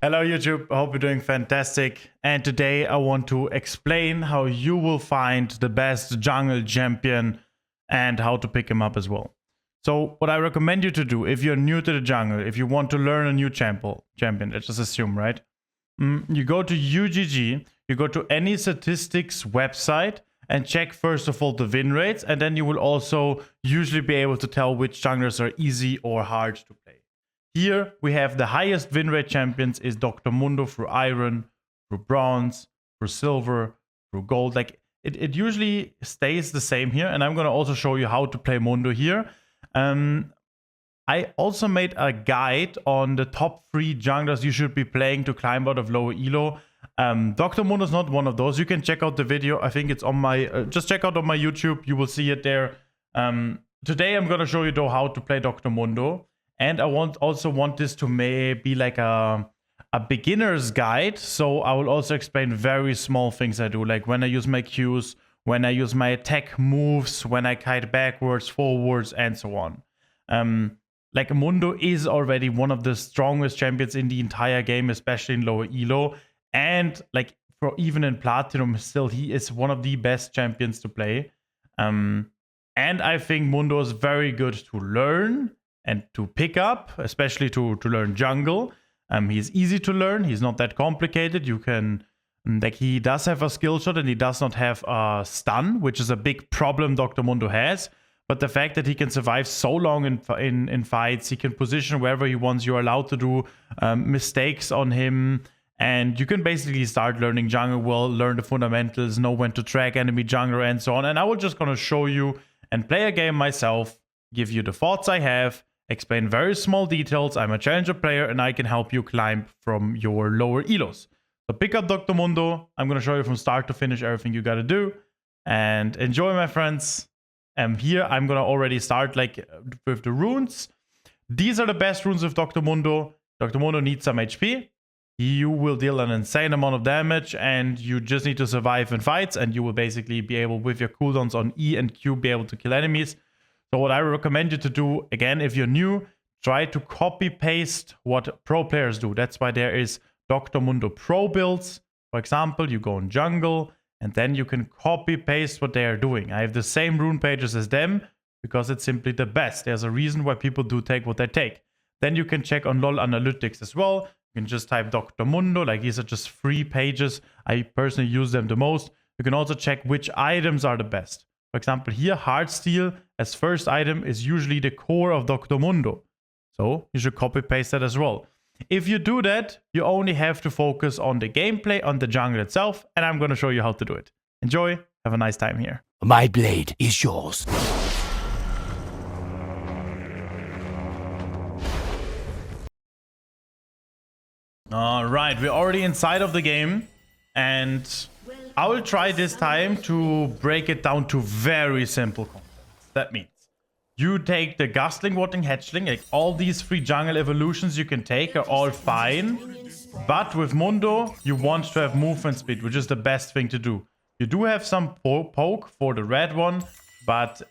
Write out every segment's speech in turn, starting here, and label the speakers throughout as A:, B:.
A: Hello YouTube, I hope you're doing fantastic. And today I want to explain how you will find the best jungle champion and how to pick him up as well. So what I recommend you to do if you're new to the jungle, if you want to learn a new champion, let's just assume, right? You go to UGG, you go to any statistics website and check first of all the win rates, and then you will also usually be able to tell which junglers are easy or hard to play. Here we have the highest win rate champions is Dr. Mundo through Iron, through Bronze, through Silver, through Gold. Like it usually stays the same here, and I'm going to also show you how to play Mundo here. I also made a guide on the top 3 junglers you should be playing to climb out of lower elo. Dr. Mundo is not one of those. You can check out the video. I think it's on my, just check out on my YouTube. You will see it there. Today I'm going to show you though how to play Dr. Mundo. And I also want this to be like a beginner's guide. So I will also explain very small things I do, like when I use my Qs, when I use my attack moves, when I kite backwards, forwards, and so on. Like Mundo is already one of the strongest champions in the entire game, especially in lower elo. And like for even in Platinum, still he is one of the best champions to play. And I think Mundo is very good to learn and to pick up, especially to learn jungle. He's easy to learn. He's not that complicated. You can, like, he does have a skill shot and he does not have a stun, which is a big problem Dr. Mundo has. But the fact that he can survive so long in fights, he can position wherever he wants. You're allowed to do mistakes on him. And you can basically start learning jungle well, learn the fundamentals, know when to track enemy jungler and so on. And I will just gonna show you and play a game myself, give you the thoughts I have, explain very small details. I'm a challenger player and I can help you climb from your lower elos. So pick up Dr. Mundo. I'm going to show you from start to finish everything you got to do. And enjoy, my friends. Here I'm going to already start like with the runes. These are the best runes of Dr. Mundo. Dr. Mundo needs some HP. You will deal an insane amount of damage and you just need to survive in fights, and you will basically be able, with your cooldowns on E and Q, be able to kill enemies. So what I recommend you to do, again, if you're new, try to copy paste what pro players do. That's why there is Dr. Mundo Pro builds. For example, you go in jungle and then you can copy paste what they are doing. I have the same rune pages as them because it's simply the best. There's a reason why people do take what they take. Then you can check on LoL Analytics as well. You can just type Dr. Mundo, like these are just free pages. I personally use them the most. You can also check which items are the best. For example, here, Heartsteel as first item is usually the core of Dr. Mundo. So you should copy paste that as well. If you do that, you only have to focus on the gameplay, on the jungle itself, and I'm going to show you how to do it. Enjoy, have a nice time here.
B: My blade is yours.
A: All right, we're already inside of the game, and I will try this time to break it down to very simple concepts. That means you take the Gustling, Watling, Hatchling, like all these 3 jungle evolutions you can take are all fine. But with Mundo, you want to have movement speed, which is the best thing to do. You do have some poke for the red one, but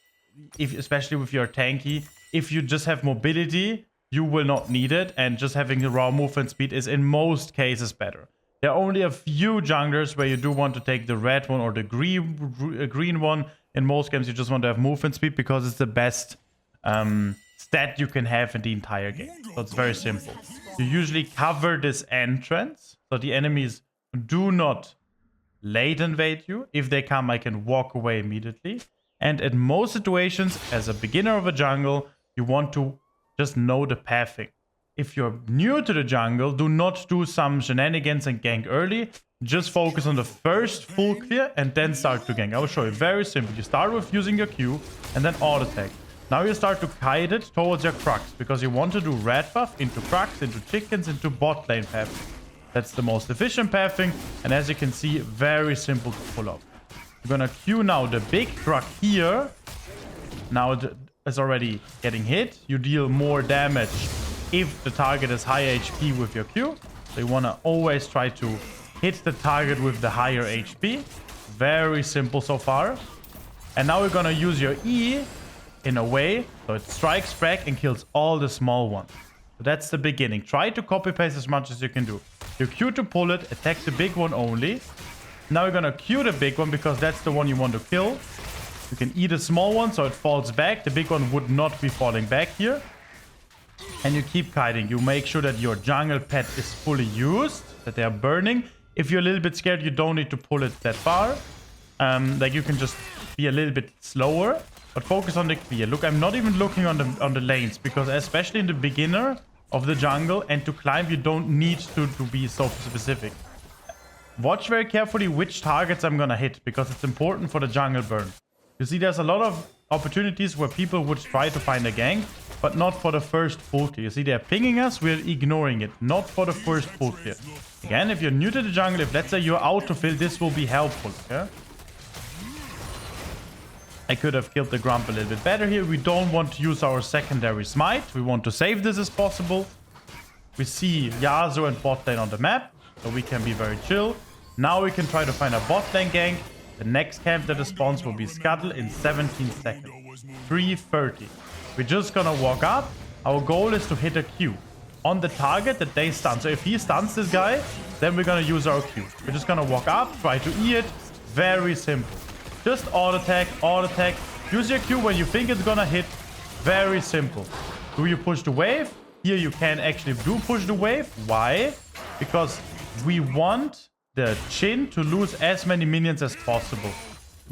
A: especially with your tanky, if you just have mobility, you will not need it. And just having the raw movement speed is in most cases better. There are only a few junglers where you do want to take the red one or the green one. In most games, you just want to have movement speed because it's the best stat you can have in the entire game. So it's very simple. You usually cover this entrance, so the enemies do not late invade you. If they come, I can walk away immediately. And in most situations, as a beginner of a jungle, you want to just know the pathing. If you're new to the jungle, do not do some shenanigans and gank early. Just focus on the first full clear and then start to gank. I will show you. Very simple. You start with using your Q and then auto attack. Now you start to kite it towards your Crux because you want to do red buff into Crux, into chickens, into bot lane pathing. That's the most efficient pathing. And as you can see, very simple to pull up. You're gonna Q now the big truck here. Now it's already getting hit. You deal more damage if the target is high HP with your Q. So you want to always try to hit the target with the higher HP. Very simple so far. And now we're going to use your E in a way so it strikes back and kills all the small ones. So that's the beginning. Try to copy paste as much as you can do. You Q to pull it, attack the big one only. Now you're gonna Q the big one because that's the one you want to kill. You can eat a small one so it falls back. The big one would not be falling back here. And you keep kiting. You make sure that your jungle pet is fully used, that they are burning. If you're a little bit scared, you don't need to pull it that far. Like you can just be a little bit slower, but focus on the clear. Look, I'm not even looking on the lanes because especially in the beginner of the jungle and to climb, you don't need to be so specific. Watch very carefully which targets I'm gonna hit because it's important for the jungle burn. You see, there's a lot of opportunities where people would try to find a gank, but not for the first full clear. You see, they're pinging us, we're ignoring it, not for the first full clear. Again, if you're new to the jungle, if let's say you're autofill, this will be helpful, okay? I could have killed the Grump a little bit better here. We don't want to use our secondary smite. We want to save this as possible. We see Yasuo and bot lane on the map, so we can be very chill. Now we can try to find a bot lane gank. The next camp that spawns will be Scuttle in 17 seconds. 3:30. We're just gonna walk up. Our goal is to hit a Q on the target that they stun. So if he stuns this guy, then we're gonna use our Q. We're just gonna walk up, try to E it. Very simple. Just auto attack. Use your Q when you think it's gonna hit. Very simple. Do you push the wave? Here you can actually do push the wave. Why? Because we want the Chin to lose as many minions as possible.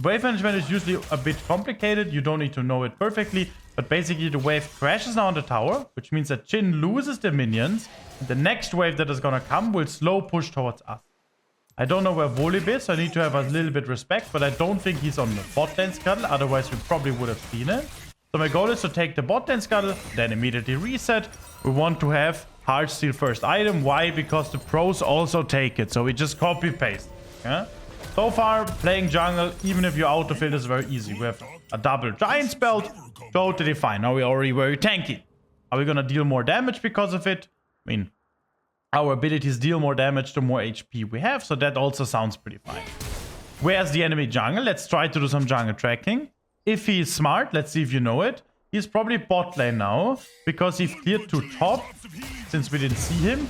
A: Wave management is usually a bit complicated. You don't need to know it perfectly. But basically the wave crashes now on the tower, which means that Chin loses the minions. The next wave that is gonna come will slow push towards us. I don't know where Volib is, so I need to have a little bit respect, but I don't think he's on the bot lane Scuttle, otherwise we probably would have seen it. So my goal is to take the bot lane Scuttle, then immediately reset. We want to have Heartsteel first item. Why? Because the pros also take it, so we just copy paste. Yeah? So far, playing jungle, even if you autofill, is very easy. We have a double giant belt, totally fine. Now we're already very tanky. Are we gonna deal more damage because of it? I mean, our abilities deal more damage the more HP we have, so that also sounds pretty fine. Where's the enemy jungle? Let's try to do some jungle tracking. If he is smart, let's see if you know it. He's probably bot lane now, because he cleared to top, since we didn't see him.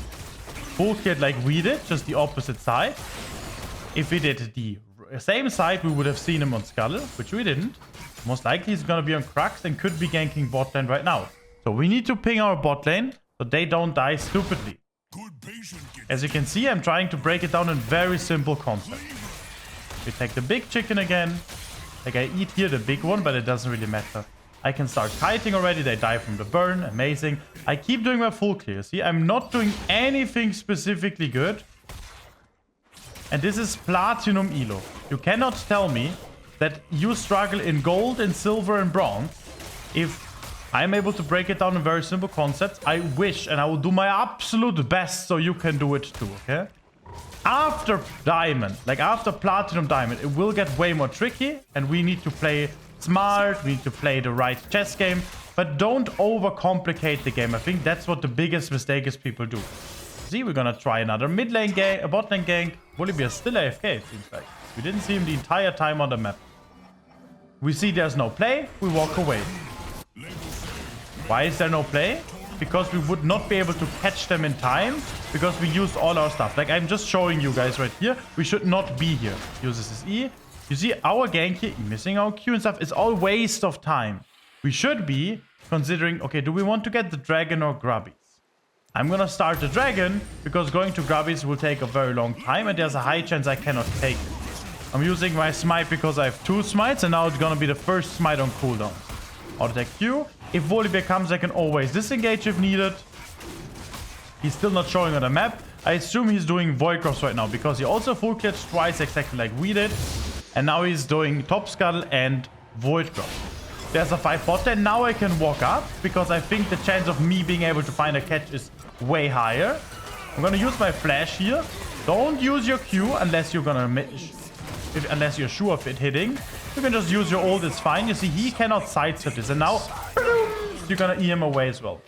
A: Full cleared like we did, just the opposite side. If we did the same side, we would have seen him on Scuttle, which we didn't. Most likely he's gonna be on Crux and could be ganking bot lane right now. So we need to ping our bot lane, so they don't die stupidly. As you can see, I'm trying to break it down in very simple concepts. We take the big chicken again. Like I eat here the big one, but it doesn't really matter. I can start kiting already. They die from the burn. Amazing. I keep doing my full clear. See, I'm not doing anything specifically good. And this is Platinum Elo. You cannot tell me that you struggle in gold and silver and bronze if I'm able to break it down in very simple concepts. I wish, and I will do my absolute best so you can do it too, okay? After Diamond, like after Platinum Diamond, it will get way more tricky, and we need to play smart, we need to play the right chess game, but don't overcomplicate the game. I think that's what the biggest mistake is people do. See, we're gonna try another mid lane gank, a bot lane gank. Volibear is still AFK, it seems like. We didn't see him the entire time on the map. We see there's no play, we walk away. Why is there no play? Because we would not be able to catch them in time because we used all our stuff. Like I'm just showing you guys right here. We should not be here. Uses his E. You see our gank here, missing our Q and stuff. It's all waste of time. We should be considering, okay, do we want to get the dragon or grubbies? I'm gonna start the dragon because going to grubbies will take a very long time and there's a high chance I cannot take it. I'm using my smite because I have 2 smites and now it's gonna be the first smite on cooldown. Auto attack Q. If Volibear comes, I can always disengage if needed. He's still not showing on the map. I assume he's doing Void Cross right now because he also full cleared twice exactly like we did. And now he's doing Top Scuttle and Void Cross. There's a 5 bot lane. Now I can walk up because I think the chance of me being able to find a catch is way higher. I'm gonna use my flash here. Don't use your Q unless you're gonna unless you're sure of it hitting. You can just use your ult, it's fine. You see, he cannot sidestep this. And now, you're gonna E him away as well.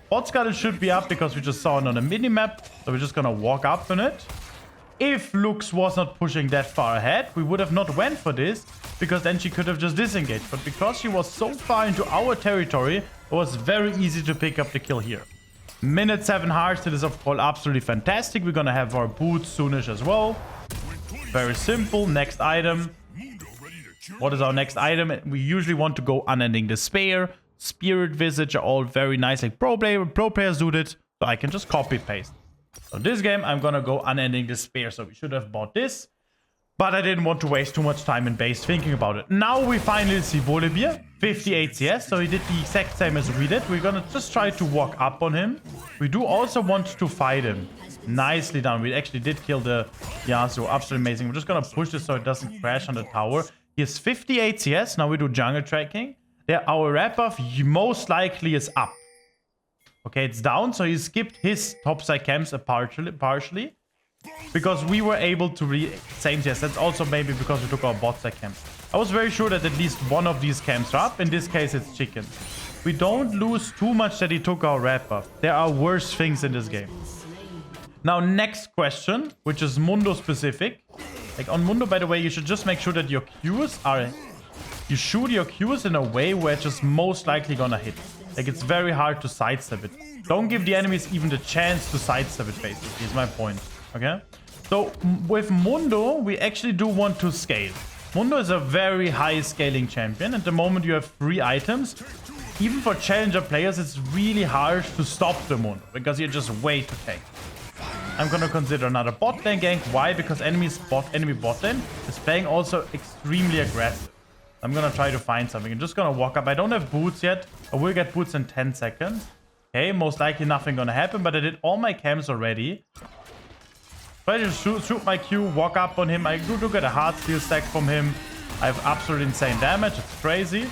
A: Bot Scuttle should be up because we just saw it on the minimap. So we're just gonna walk up on it. If Lux was not pushing that far ahead, we would have not went for this. Because then she could have just disengaged. But because she was so far into our territory, it was very easy to pick up the kill here. Minute 7 hearts. It is, of course, absolutely fantastic. We're gonna have our boots soonish as well. Very simple. Next item. What is our next item? We usually want to go Unending Despair. Spirit Visage are all very nice. Like pro players do it. So I can just copy paste. So this game, I'm gonna go Unending Despair. So we should have bought this. But I didn't want to waste too much time in base thinking about it. Now we finally see Volibear, 58 CS. So he did the exact same as we did. We're gonna just try to walk up on him. We do also want to fight him. Nicely done. We actually did kill the Yasuo. Absolutely amazing. We're just gonna push this so it doesn't crash on the tower. He has 58 CS. Now we do jungle tracking. There, our red buff most likely is up. Okay, it's down. So he skipped his topside camps partially. Because we were able to same CS. That's also maybe because we took our bot side camps. I was very sure that at least one of these camps are up. In this case, it's chicken. We don't lose too much that he took our red buff. There are worse things in this game. Now, next question, which is Mundo specific. Like on Mundo, by the way, you should just make sure that your Qs are... You shoot your Qs in a way where it's just most likely gonna hit. Like, it's very hard to sidestep it. Don't give the enemies even the chance to sidestep it, basically, is my point. Okay, so with Mundo, we actually do want to scale. Mundo is a very high scaling champion. At the moment, you have 3 items. Even for challenger players, it's really hard to stop the Mundo because you're just way too tanky. I'm gonna consider another bot lane gank. Why? Because enemy bot lane is playing also extremely aggressive. I'm gonna try to find something. I'm just gonna walk up. I don't have boots yet. I will get boots in 10 seconds. Okay, most likely nothing gonna happen, but I did all my camps already. Try to shoot my Q, walk up on him. I do get a hard steel stack from him. I have absolutely insane damage. It's crazy.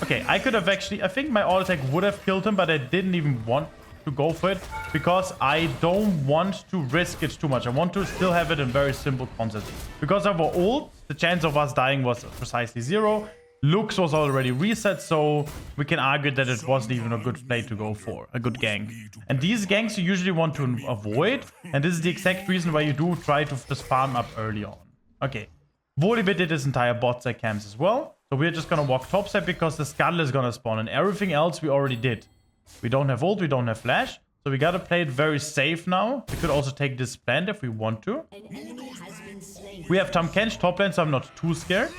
A: Okay, I could have actually... I think my auto attack would have killed him, but I didn't even want to go for it because I don't want to risk it too much. I want to still have it in very simple concept. Because of our ult, the chance of us dying was precisely 0. Lux was already reset, so we can argue that it wasn't even a good play to go for, a good gank. And these ganks you usually want to avoid, and this is the exact reason why you do try to just farm up early on. Okay, Volibear did his entire bot side camps as well, so we're just gonna walk top side because the scuttle is gonna spawn, and everything else we already did. We don't have ult, we don't have flash, so we gotta play it very safe now. We could also take this plant if we want to. We have Tahm Kench top lane, so I'm not too scared.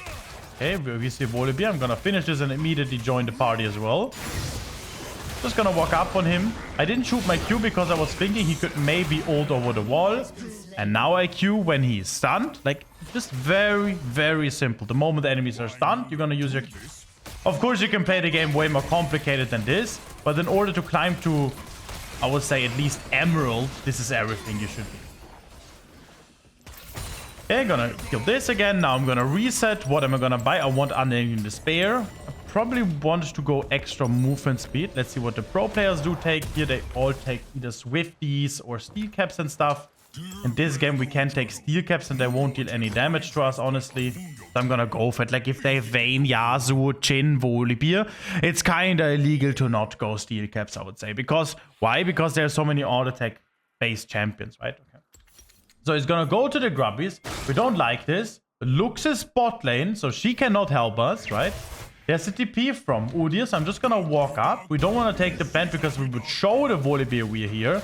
A: Okay, we see Volibear. I'm gonna finish this and immediately join the party as well. Just gonna walk up on him. I didn't shoot my Q because I was thinking he could maybe ult over the wall. And now I Q when he's stunned. Like, just very, very simple. The moment the enemies are stunned, you're gonna use your Q. Of course, you can play the game way more complicated than this. But in order to climb to, I would say, at least Emerald, this is everything you should do. Okay, gonna kill this again. Now I'm gonna reset. What am I gonna buy? I want Unending Despair. I probably want to go extra movement speed. Let's see what the pro players do take here. They all take either Swifties or Steel Caps and stuff. In this game, we can take Steel Caps and they won't deal any damage to us, honestly. So I'm gonna go for it. Like, if they have Vayne, Yasuo, Jhin, Volibear, it's kinda illegal to not go Steel Caps, I would say. Because, why? Because there are so many auto-attack based champions, right? Okay. So he's gonna go to the grubbies. We don't like this. Lux is bot lane, so she cannot help us, right? There's a TP from Udyr. I'm just gonna walk up. We don't want to take the plant because we would show the Volibear we're here.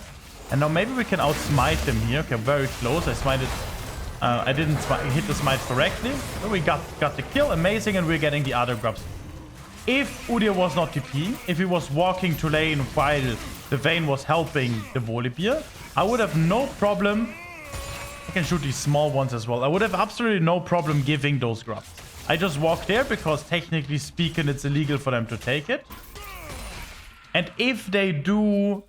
A: And now maybe we can outsmite them here. Okay, very close. I smited. I didn't hit the smite correctly. So we got the kill. Amazing, and we're getting the other grubs. If Udyr was not TP, if he was walking to lane while the Vayne was helping the Volibear, I would have no problem. I can shoot these small ones as well. I would have absolutely no problem giving those grubs. I just walk there because technically speaking, it's illegal for them to take it. And if they do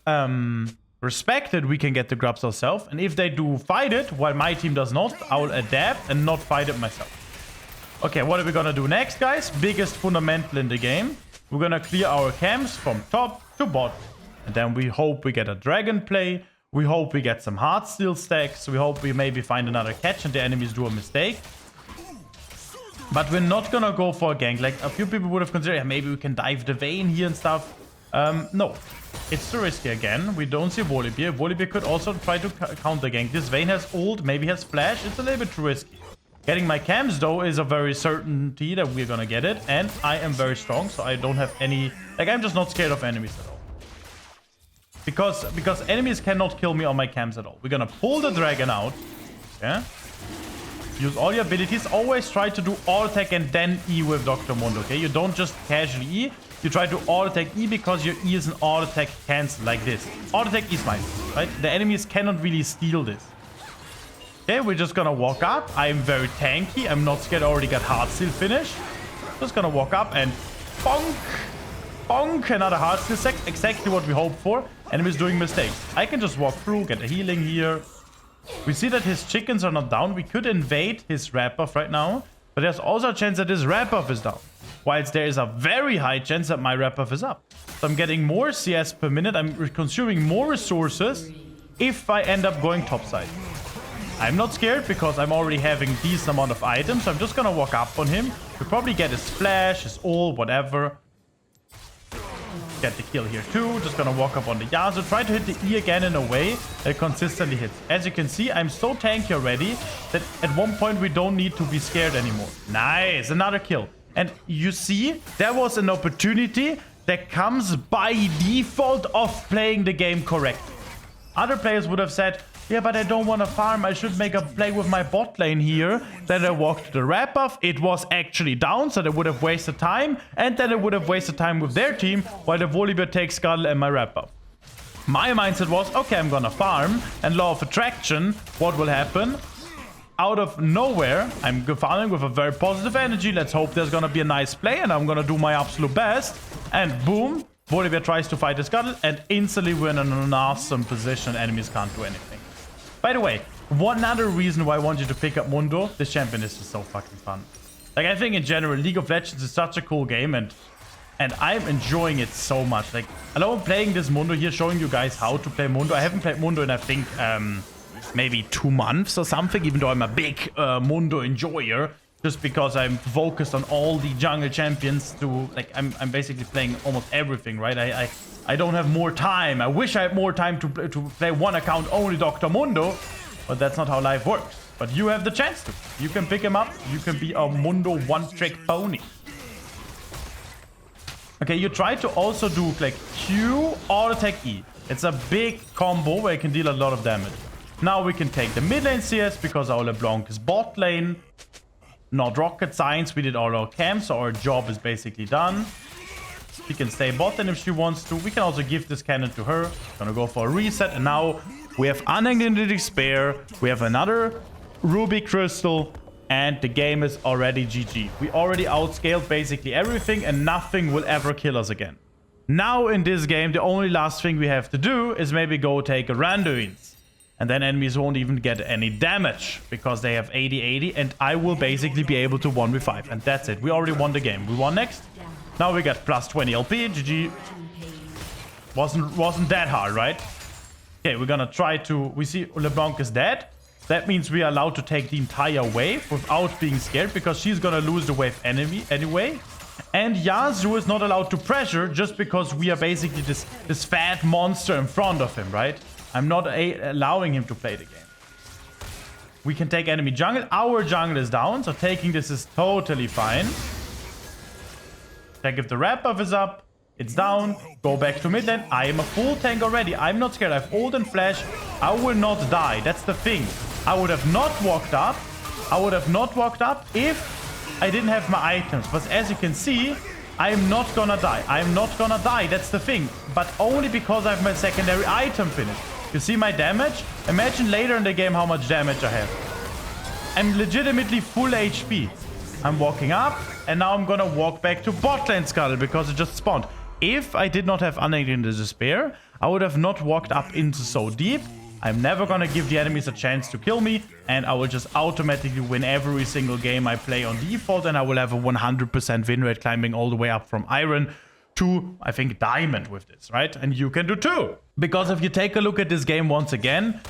A: respect it, we can get the grubs ourselves. And if they do fight it, while my team does not, I will adapt and not fight it myself. Okay, what are we gonna do next, guys? Biggest fundamental in the game. We're gonna clear our camps from top to bot. And then we hope we get a dragon play. We hope we get some hard steel stacks. We hope we maybe find another catch and the enemies do a mistake. But we're not gonna go for a gank. Like, a few people would have considered, yeah, maybe we can dive the Vayne here and stuff. No. It's too risky again. We don't see Volibear. Volibear could also try to counter gank. This Vayne has ult, maybe has flash. It's a little bit too risky. Getting my camps, though, is a very certainty that we're gonna get it. And I am very strong, so I don't have any... Like, I'm just not scared of enemies at all. Because enemies cannot kill me on my camps at all. We're gonna pull the dragon out. Yeah. Use all your abilities. Always try to do all attack and then E with Dr. Mundo, okay? You don't just casually E. You try to all attack E because your E is an all attack cancel like this. All attack E is mine, right? The enemies cannot really steal this. Okay, we're just gonna walk up. I'm very tanky. I'm not scared. I already got hard steel finish. Just gonna walk up and bonk. Bonk. Another hard steel sec. Exactly what we hoped for. Enemies doing mistakes. I can just walk through, get a healing here. We see that his chickens are not down. We could invade his red buff right now. But there's also a chance that his red buff is down. Whilst there is a very high chance that my red buff is up. So I'm getting more CS per minute. I'm consuming more resources if I end up going topside. I'm not scared because I'm already having decent amount of items. So I'm just gonna walk up on him. We'll probably get his flash, his ult, whatever. Get the kill here too. Just gonna walk up on the Yasuo. Try to hit the E again in a way that consistently hits. As you can see, I'm so tanky already that at one point we don't need to be scared anymore. Nice, another kill. And you see, there was an opportunity that comes by default of playing the game correctly. Other players would have said, yeah, but I don't want to farm. I should make a play with my bot lane here. Then I walked to the red buff. It was actually down, so they would have wasted time. And then they would have wasted time with their team while the Volibear takes Scuttle and my red buff. My mindset was, okay, I'm gonna farm. And law of attraction, what will happen? Out of nowhere, I'm farming with a very positive energy. Let's hope there's gonna be a nice play. And I'm gonna do my absolute best. And boom, Volibear tries to fight the Scuttle. And instantly we're in an awesome position. Enemies can't do anything. By the way, one other reason why I want you to pick up Mundo, this champion is just so fucking fun. Like, I think in general, League of Legends is such a cool game, and I'm enjoying it so much. Like, I love playing this Mundo here, showing you guys how to play Mundo. I haven't played Mundo in, I think, maybe 2 months or something, even though I'm a big Mundo enjoyer, just because I'm focused on all the jungle champions to, like, I'm basically playing almost everything, right? I don't have more time. I wish I had more time to play one account, only Dr. Mundo. But that's not how life works. But you have the chance to. You can pick him up. You can be a Mundo one-trick pony. Okay, you try to also do like Q, auto attack E. It's a big combo where you can deal a lot of damage. Now we can take the mid lane CS because our LeBlanc is bot lane. Not rocket science. We did all our camps, so our job is basically done. She can stay bot lane if she wants to. We can also give this cannon to her. Gonna go for a reset. And now we have Unending Despair. We have another Ruby Crystal. And the game is already GG. We already outscaled basically everything. And nothing will ever kill us again. Now in this game, the only last thing we have to do is maybe go take a Randuin's. And then enemies won't even get any damage. Because they have 80-80. And I will basically be able to 1v5. And that's it. We already won the game. We won next. Now we got plus 20 LP. GG. Wasn't that hard, right? Okay, we're gonna try to... We see LeBlanc is dead. That means we are allowed to take the entire wave without being scared, because she's gonna lose the wave anyway. And Yasuo is not allowed to pressure just because we are basically this fat monster in front of him, right? I'm not allowing him to play the game. We can take enemy jungle. Our jungle is down, so taking this is totally fine. Check if the red buff is up. It's down. Go back to mid lane. I am a full tank already. I'm not scared. I have ult and flash. I will not die. That's the thing. I would have not walked up. I would have not walked up if I didn't have my items. But as you can see, I'm not gonna die. I'm not gonna die. That's the thing. But only because I have my secondary item finished. You see my damage? Imagine later in the game how much damage I have. I'm legitimately full HP. I'm walking up, and now I'm gonna walk back to bot lane Scuttle because it just spawned. If I did not have Unending Despair, I would have not walked up into so deep. I'm never gonna give the enemies a chance to kill me, and I will just automatically win every single game I play on default, and I will have a 100% win rate climbing all the way up from Iron to, I think, Diamond with this, right? And you can do too. Because if you take a look at this game once again,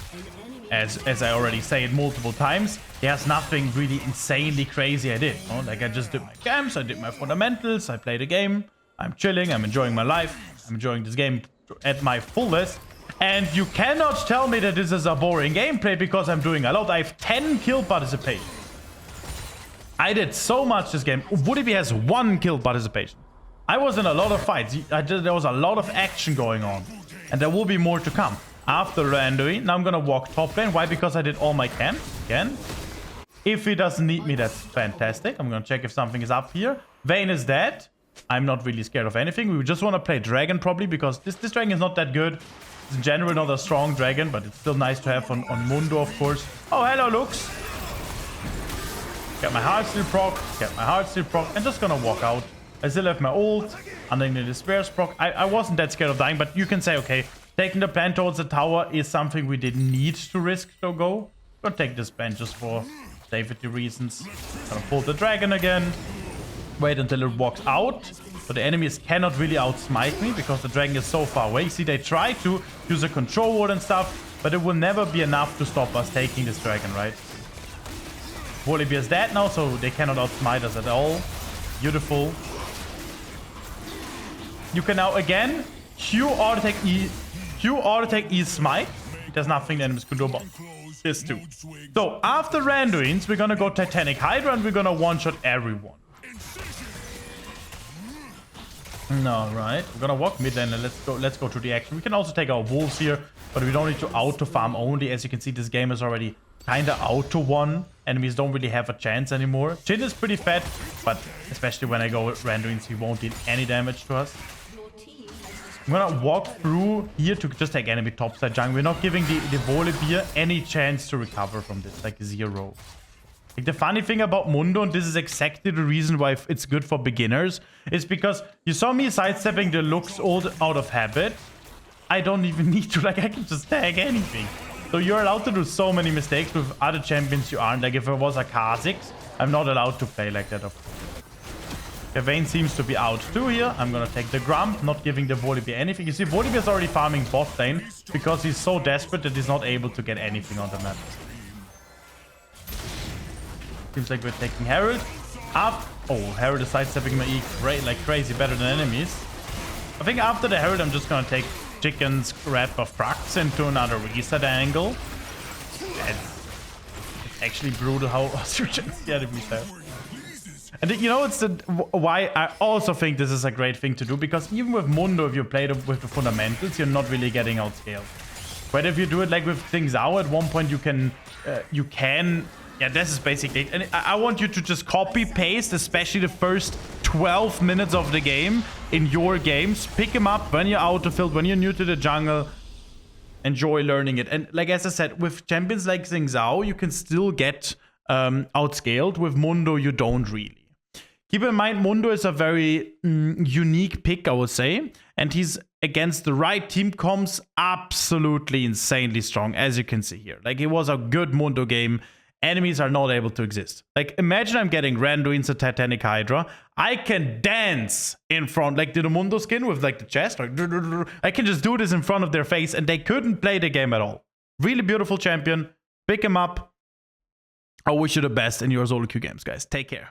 A: as I already said multiple times, there's nothing really insanely crazy I did. You know? Like, I just did my camps, I did my fundamentals, I played a game, I'm chilling, I'm enjoying my life, I'm enjoying this game at my fullest. And you cannot tell me that this is a boring gameplay because I'm doing a lot. I have 10 kill participation. I did so much this game. Volibear has 1 kill participation. I was in a lot of fights. There was a lot of action going on. And there will be more to come. After Randuin, now I'm gonna walk top lane. Why? Because I did all my camps again. If he doesn't need me, that's fantastic. I'm gonna check if something is up here. Vayne is dead. I'm not really scared of anything. We just want to play dragon probably because this dragon is not that good. It's in general not a strong dragon, but it's still nice to have on Mundo, of course. Oh, hello, Lux. Get my Heartsteel proc. Get my Heartsteel proc. I'm just gonna walk out. I still have my ult. And then the Despairs proc. I wasn't that scared of dying, but you can say, okay, taking the plan towards the tower is something we didn't need to risk to go. Gonna take this plan just for safety reasons. Gonna pull the dragon again. Wait until it walks out. So the enemies cannot really outsmite me because the dragon is so far away. See, they try to use a control ward and stuff, but it will never be enough to stop us taking this dragon, right? Volibear is dead now, so they cannot outsmite us at all. Beautiful. You can now again Q auto attack E smite. There's nothing the enemies can do about this too. So after Randuins, we're gonna go Titanic Hydra and we're gonna one-shot everyone. No, right. We're gonna walk mid lane and let's go to the action. We can also take our wolves here, but we don't need to auto farm only. As you can see, this game is already kinda auto won. Enemies don't really have a chance anymore. Jhin is pretty fat, but especially when I go with Randuins, he won't deal any damage to us. I'm gonna walk through here to just take enemy topside jungle. We're not giving the Volibear any chance to recover from this, like 0. Like the funny thing about Mundo, and this is exactly the reason why it's good for beginners, is because you saw me sidestepping the Lux ult out of habit. I don't even need to, like, I can just tag anything. So you're allowed to do so many mistakes with other champions you aren't. Like if it was a Kha'Zix, I'm not allowed to play like that, of course. Vayne seems to be out too here. I'm gonna take the Grump, not giving the Volibear anything. You see, Volibear is already farming bot lane because he's so desperate that he's not able to get anything on the map. Seems like we're taking Herald. Oh, Herald is sidestepping my E like crazy, better than enemies. I think after the Herald, I'm just gonna take Chicken's grab of Crux into another reset angle. It's actually brutal how Surgeons the enemies have. And you know, it's why I also think this is a great thing to do, because even with Mundo, if you play with the fundamentals, you're not really getting outscaled. But if you do it like with things out, at one point you can, yeah, this is basically it. And I want you to just copy paste, especially the first 12 minutes of the game in your games. Pick them up when you're autofilled, when you're new to the jungle. Enjoy learning it. And like as I said, with champions like Xing Zhao, you can still get outscaled. With Mundo, you don't really. Keep in mind, Mundo is a very unique pick, I would say. And he's against the right team comps absolutely insanely strong, as you can see here. Like, it was a good Mundo game. Enemies are not able to exist. Like, imagine I'm getting Randuin's a Titanic Hydra. I can dance in front, like the Mundo skin with like the chest. Like, I can just do this in front of their face and they couldn't play the game at all. Really beautiful champion. Pick him up. I wish you the best in your solo queue games, guys. Take care.